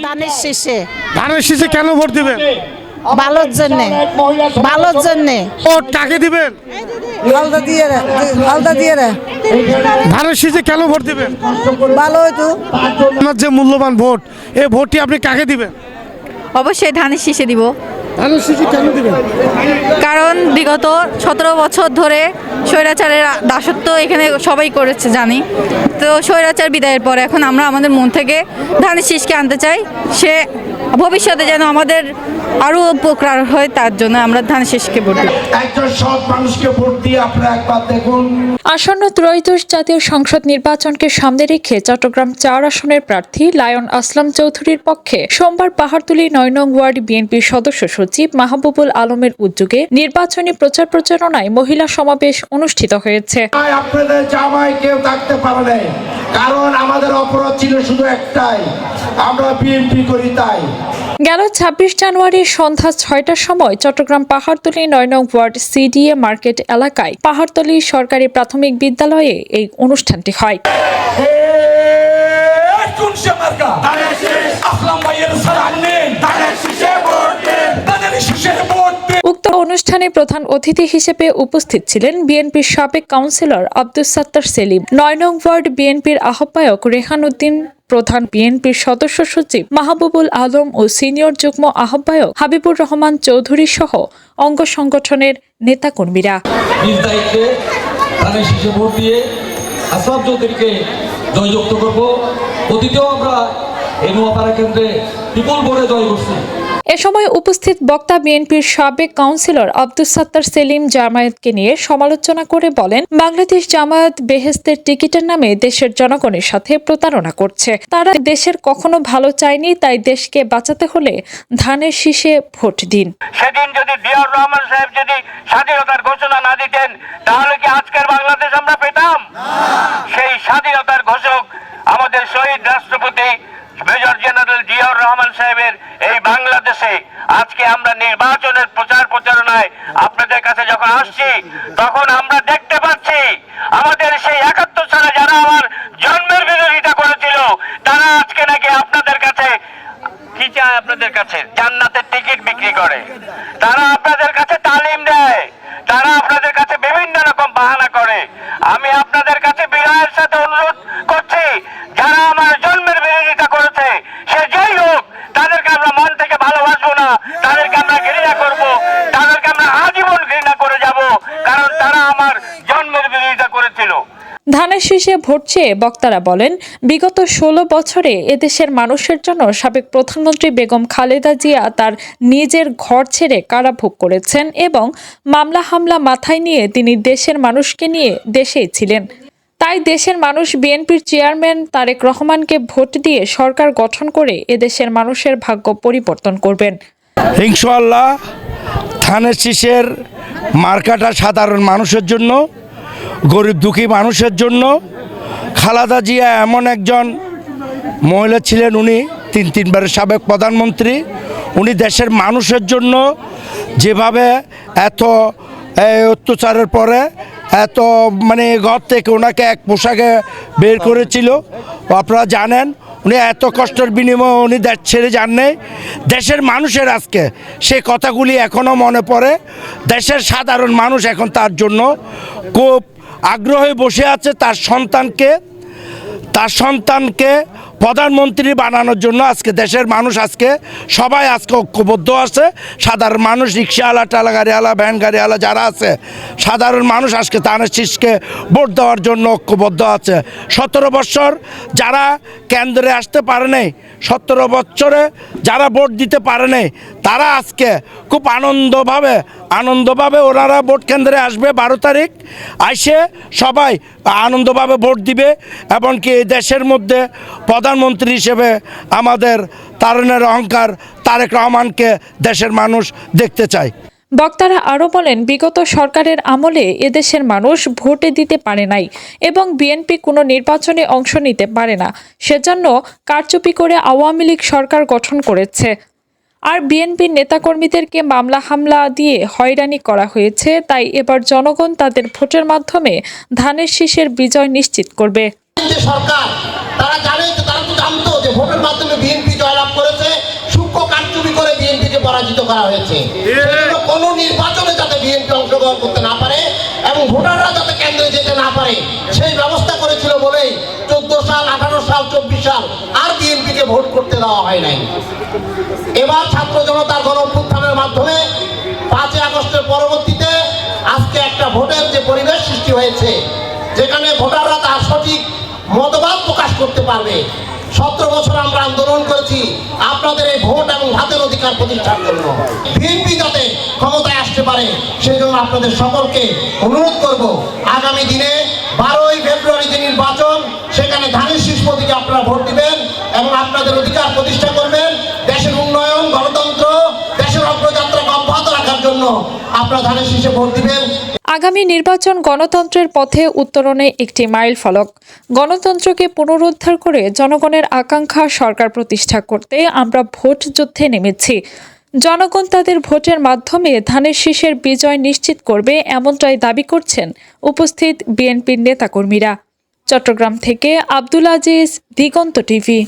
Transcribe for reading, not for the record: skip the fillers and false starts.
ধানের শীষে। ধানের শীষে কেন ভোট দিবেন? ভালোর জন্যে, ভালোর জন্যে। ভোট কাকে দিবেন? হালদা দিয়ে রে ধানের শীষে কেন ভোট দিবেন? ভালো হইতো। আপনার যে মূল্যবান ভোট, এই ভোটটি আপনি কাকে দিবেন? অবশ্যই ধানের শীষে দিব, ধানের শীষে কেন দিবেন? কারণ বিগত 17 বছর ধরে স্বৈরাচারের দাসত্ব এখানে সবাই করেছে জানি। তো স্বৈরাচার বিদায়ের পর এখন আমরা আমাদের মন থেকে ধানের শীষকে আনতে চাই। সে ভবিষ্যতে যেন আমাদের আরও উপকার হয়, তার জন্য আমরা ধানের শীষকে ভোট দিই। একজন সৎ মানুষকে ভোট দিয়ে আপনারা একবার দেখুন। আসন্ন ত্রয়োদশ জাতীয় সংসদ নির্বাচনকে সামনে রেখে চট্টগ্রাম 4 আসনের প্রার্থী লায়ন আসলাম চৌধুরীর পক্ষে সোমবার পাহাড়তলী 9 নং ওয়ার্ড বিএনপির সদস্য সচিব মাহবুবুল আলমের উদ্যোগে নির্বাচনী প্রচার প্রচারণায় মহিলা সমাবেশ অনুষ্ঠিত হয়েছে। আপনাদের জামায় কেউ থাকতে পারে নাই, কারণ আমাদের অপরাধ ছিল শুধু একটাই, আমরা বিএনপি করি তাই। গেল 26 জানুয়ারি সন্ধ্যা 6টার সময় চট্টগ্রাম পাহাড়তলী 9 নং ওয়ার্ড সিডিএ মার্কেট এলাকায় পাহাড়তলী সরকারি প্রাথমিক বিদ্যালয়ে এই অনুষ্ঠানটি হয়। উক্ত অনুষ্ঠানে প্রধান অতিথি হিসেবে উপস্থিত ছিলেন বিএনপির সাবেক কাউন্সিলর আব্দুস সাত্তার সেলিম, 9 নং ওয়ার্ড বিএনপির আহ্বায়ক রেহান উদ্দিন, প্রধান বিএনপির সদস্য সচিব মাহবুবুল আলম ও সিনিয়র যুগ্ম আহ্বায়ক হাবিবুর রহমান চৌধুরী সহ অঙ্গ সংগঠনের নেতাকর্মীরা। আসলাম চৌধুরীকে জয়যুক্ত করব। অতীতেও আমরা এই নোয়াপাড়া কেন্দ্রে বিপুল ভোটে জয় করছি। এ সময় উপস্থিত বক্তা বিএনপির সাবেক কাউন্সিলর আব্দুস সাত্তার সেলিম জামায়াতকে নিয়ে সমালোচনা করে বলেন, বাংলাদেশ জামায়াত বেহেশতের টিকিটের নামে দেশের জনগণের সাথে প্রতারণা করছে। তারা দেশের কখনো ভালো চায়নি, তাই দেশকে বাঁচাতে হলে ধানের শীষে ভোট দিন। সেদিন যদি জিয়াউর রহমান সাহেব যদি স্বাধীনতার ঘোষণা না দিতেন, তাহলে কি আজকের বাংলাদেশ আমরা পেতাম? সেই স্বাধীনতার ঘোষক আমাদের শহীদ রাষ্ট্রপতি মেজর জেনারেল জিয়াউর রহমান সাহেবের এই বাংলাদেশে আজকে আমরা নির্বাচনের প্রচার প্রচারণায় আপনাদের কাছে যখন আসছি, তখন আমরা দেখতে পাচ্ছি আমাদের সেই 71 সালে যারা আমার জন্মের বিরোধিতা করেছিল, তারা আজকে নাকি আপনাদের কাছে কি চায়? আপনাদের কাছে জান্নাতের টিকিট বিক্রি করে, তারা আপনাদের কাছে তালিম দেয়, তারা আপনাদের কাছে বিভিন্ন রকম বাহানা করে। আমি আপনাদের কাছে বিনয়ের সাথে অনুরোধ করছি, যারা আমার জন্মের বিরোধিতা করেছে, সে যেই হোক, তাদেরকে আমরা মন থেকে ভালোবাসবো না, তাদেরকে আমরা ঘৃণা করব, তাদেরকে আমরা আজীবন ঘৃণা করে যাব, কারণ তারা আমার জন্মের বিরোধিতা করেছিল। ধানের শীষে ভোট চেয়ে বক্তারা বলেন, বিগত 16 বছরে এদেশের মানুষের জন্য সাবেক প্রধানমন্ত্রী বেগম খালেদা জিয়া তার নিজের ঘর ছেড়ে কারাভোগ করেছেন এবং মামলা হামলা মাথায় নিয়ে তিনি দেশের মানুষকে নিয়ে দেশেই ছিলেন। তাই দেশের মানুষ বিএনপির চেয়ারম্যান তারেক রহমানকে ভোট দিয়ে সরকার গঠন করে এদেশের মানুষের ভাগ্য পরিবর্তন করবেন। ইনশাআল্লাহ ধানের শীষের মার্কাটা সাধারণ মানুষের জন্য, গরিব দুঃখী মানুষের জন্য। খালেদা জিয়া এমন একজন মহিলা ছিলেন, উনি তিনবারের সাবেক প্রধানমন্ত্রী। উনি দেশের মানুষের জন্য যেভাবে এত অত্যাচারের পরে এত ঘর থেকে ওনাকে এক পোশাকে বের করেছিল, আপনারা জানেন। উনি এত কষ্টের বিনিময়ে উনি দেশ ছেড়ে যান নাই। দেশের মানুষের আজকে সেই কথাগুলি এখনও মনে পড়ে। দেশের সাধারণ মানুষ এখন তার জন্য খুব আগ্রহে বসে আছে তার সন্তানকে প্রধানমন্ত্রী বানানোর জন্য। আজকে দেশের মানুষ আজকে সবাই আজকে ঐক্যবদ্ধ আছে। সাধারণ মানুষ, রিক্সাওয়ালা, টালা গাড়িওয়ালা, ভ্যান গাড়িওয়ালা যারা আছে, সাধারণ মানুষ আজকে ধানের শীষকে ভোট দেওয়ার জন্য ঐক্যবদ্ধ আছে। 17 বছর যারা কেন্দ্রে আসতে পারে নাই, 17 বছরে যারা ভোট দিতে পারে নাই, তারা আজকে খুব আনন্দভাবে ওনারা ভোট কেন্দ্রে আসবে। 12 তারিখ আইসে সবাই আনন্দভাবে ভোট দিবে এবং কি দেশের মধ্যে প্রধানমন্ত্রী হিসেবে আমাদের তারুণের অহংকার তারেক রহমানকে দেশের মানুষ দেখতে চায়। বক্তারা আরও বলেন, বিগত সরকারের আমলে এদেশের মানুষ ভোটে দিতে পারে নাই এবং বিএনপি কোনো নির্বাচনে অংশ নিতে পারে না, সেজন্য কারচুপি করে আওয়ামী লীগ সরকার গঠন করেছে। আর বিএনপির নেতাকর্মীদেরকে মামলা হামলা দিয়ে হয়রানি করা হয়েছে। তাই এবার জনগণ তাদের ভোটের মাধ্যমে ধানের শীষের বিজয় নিশ্চিত করবে। সরকার তারা জানে, তারা তো জানতো যে ভোটের মাধ্যমে বিএনপি জয়লাভ করে পরাজিত করা হয়েছে। সেজন্য কোনো নির্বাচনে যাতে বিএনপি অংশগ্রহণ করতে না পারে এবং ভোটাররা যাতে কেন্দ্রে যেতে না পারে সেই ব্যবস্থা করেছিল বলেই 14 সাল, 18 সাল, 24 সাল আর বিএনপিকে ভোট করতে দেওয়া হয় নাই। এবার ছাত্র জনতার গণ অভ্যুত্থানের মাধ্যমে 5 আগস্টের পরবর্তীতে আজকে একটা ভোটের যে পরিবেশ সৃষ্টি হয়েছে, যেখানে ভোটাররা তার সঠিক মতবাদ প্রকাশ করতে পারবে। 17 বছর আমরা আন্দোলন করেছি আপনাদের এই ভোট এবং ভাতের অধিকার প্রতিষ্ঠার জন্য। বিএনপি যাতে ক্ষমতায় আসতে পারে সেই জন্য আপনাদের সকলকে অনুরোধ করব, আগামী দিনে 12ই ফেব্রুয়ারি যে নির্বাচন, সেখানে ধানের শীষ প্রতীকে আপনারা ভোট দিবেন এবং আপনাদের অধিকার প্রতিষ্ঠা করবেন। দেশের উন্নয়ন, গণতন্ত্র, দেশের অগ্রযাত্রাকে অব্যাহত রাখার জন্য আপনারা ধানের শীষে ভোট দিবেন। আগামী নির্বাচন গণতন্ত্রের পথে উত্তরণে একটি মাইল ফলক। গণতন্ত্রকে পুনরুদ্ধার করে জনগণের আকাঙ্ক্ষা সরকার প্রতিষ্ঠা করতে আমরা ভোট যুদ্ধে নেমেছি। জনগণ তাদের ভোটের মাধ্যমে ধানের শীষের বিজয় নিশ্চিত করবে, এমনটাই দাবি করছেন উপস্থিত বিএনপির নেতাকর্মীরা। চট্টগ্রাম থেকে আব্দুল আজিজ, দিগন্ত টিভি।